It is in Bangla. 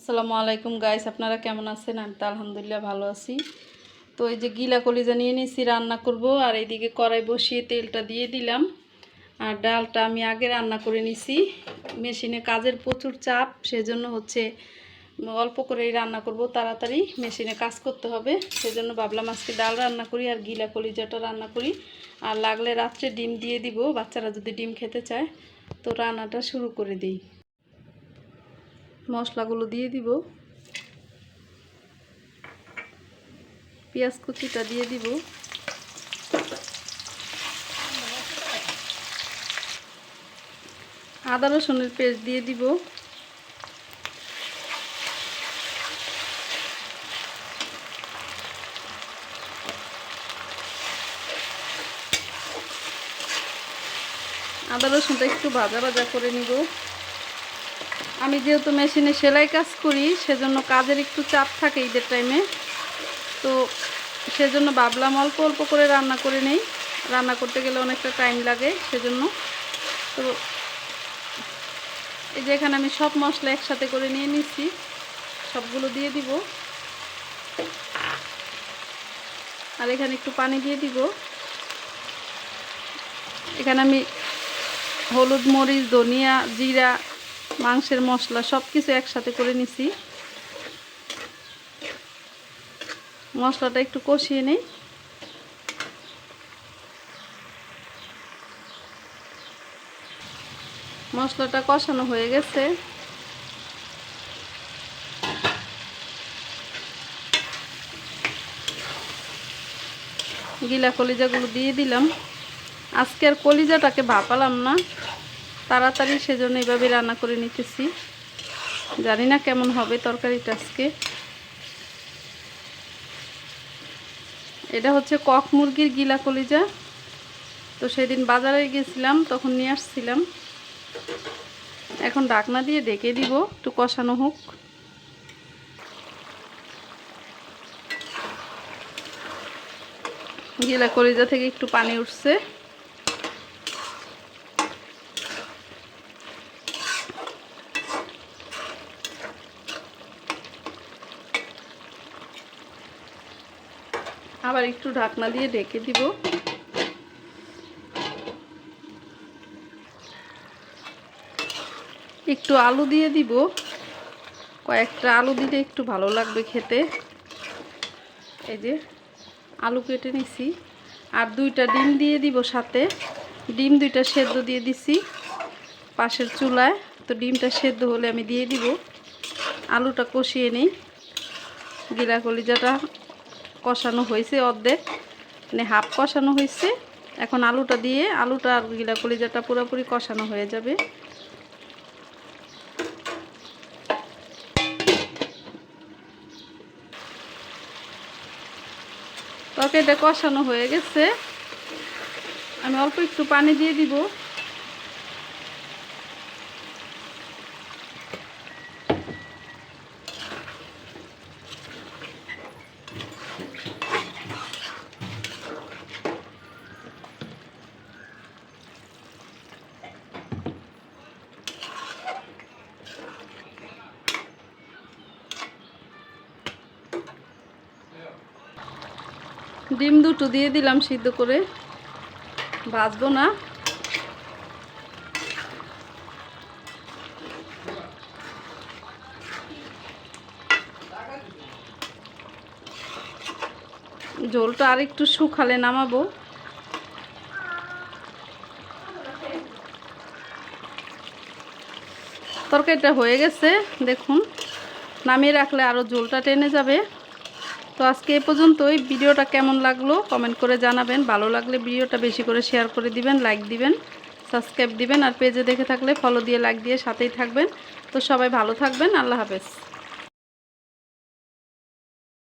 আসসালামু আলাইকুম গাইস, আপনারা কেমন আছেন? আমি তো আলহামদুলিল্লাহ ভালো আছি। তো এই যে গিলা কলিজা নিয়ে নিয়েছি, রান্না করব। আর এইদিকে কড়াই বসিয়ে তেলটা দিয়ে দিলাম। আর ডালটা আমি আগে রান্না করে নিছি। মেশিনে কাজের প্রচুর চাপ, সেজন্য হচ্ছে অল্প করেই রান্না করব, তাড়াতাড়ি মেশিনে কাজ করতে হবে। সেজন্য ভাবলাম আজকে ডাল রান্না করি আর গিলা কলিজাটা রান্না করি। আর লাগলে রাত্রে ডিম দিয়ে দিব, বাচ্চারা যদি ডিম খেতে চায়। তো রান্নাটা শুরু করে দিই। মশলাগুলো দিয়ে দিব, পেঁয়াজ কুচিটা দিয়ে দিব, আদা রসুনের পেস্ট দিয়ে দিব, আদা রসুনটা একটু ভাজা ভাজা করে নিব। আমি যেহেতু মেশিনে সেলাই কাজ করি, সেজন্য কাজের একটু চাপ থাকে ঈদের টাইমে। তো সেজন্য ভাবলাম অল্প অল্প করে রান্না করে নেই, রান্না করতে গেলে অনেকটা টাইম লাগে সেজন্য। তো এই যে এখানে আমি সব মশলা একসাথে করে নিয়ে নিচ্ছি, সবগুলো দিয়ে দিব। আর এখানে একটু পানি দিয়ে দিব। এখানে আমি হলুদ, মরিচ, ধনিয়া, জিরা, মাংসের মশলা সব কিছু একসাথে করে নিছি। মশলাটা একটু কষিয়ে নেই। মশলাটা কষানো হয়ে গেছে। গিলা কলিজাগুলো দিয়ে দিলাম। আজকে আর কলিজাটাকে ভাপালাম না, তাড়াতাড়ি, সেজন্য এইভাবে রান্না করে নিতেছি। জানি না কেমন হবে তরকারিটা আজকে। এটা হচ্ছে কক মুরগির গিলা কলিজা। তো সেদিন বাজারে গেছিলাম, তখন নিয়ে আসছিলাম। এখন ঢাকনা দিয়ে ঢেকে দিব, একটু কষানো হোক। গিলা কলিজা থেকে একটু পানি উঠছে। আবার একটু ঢাকনা দিয়ে ঢেকে দিব। একটু আলু দিয়ে দিব, কয়েকটা আলু দিলে একটু ভালো লাগবে খেতে। এই যে আলু কেটে নিছি। আর 2টা ডিম দিয়ে দিব সাথে। ডিম 2টা সেদ্ধ দিয়ে দিছি পাশের চুলায়। তো ডিমটা সেদ্ধ হলে আমি দিয়ে দিব। আলুটা কষিয়ে নিই। গিলা কলিজাটা কষানো হয়েছে অর্ধেক, মানে হাফ কষানো হয়েছে। এখন আলুটা দিয়ে, আলুটা আর গিলা কলিজাটা পুরোপুরি কষানো হয়ে যাবে। তরকারিটা কষানো হয়ে গেছে। আমি অল্প একটু পানি দিয়ে দিব। ডিম 2টো দিয়ে দিলাম সিদ্ধ করে, ভাজবো না। ঝোলটা আর একটু শুকালে নামাবো। তরকারিটা হয়ে গেছে, দেখুন। নামিয়ে রাখলে আরও ঝোলটা টেনে যাবে। তো আজকে এই পর্যন্তই। ভিডিওটা কেমন লাগলো কমেন্ট করে জানাবেন। ভালো লাগলে ভিডিওটা বেশি করে শেয়ার করে দিবেন, লাইক দিবেন, সাবস্ক্রাইব দিবেন। আর পেজে দেখে থাকলে ফলো দিয়ে, লাইক দিয়ে সাথেই থাকবেন। তো সবাই ভালো থাকবেন। আল্লাহ হাফেজ।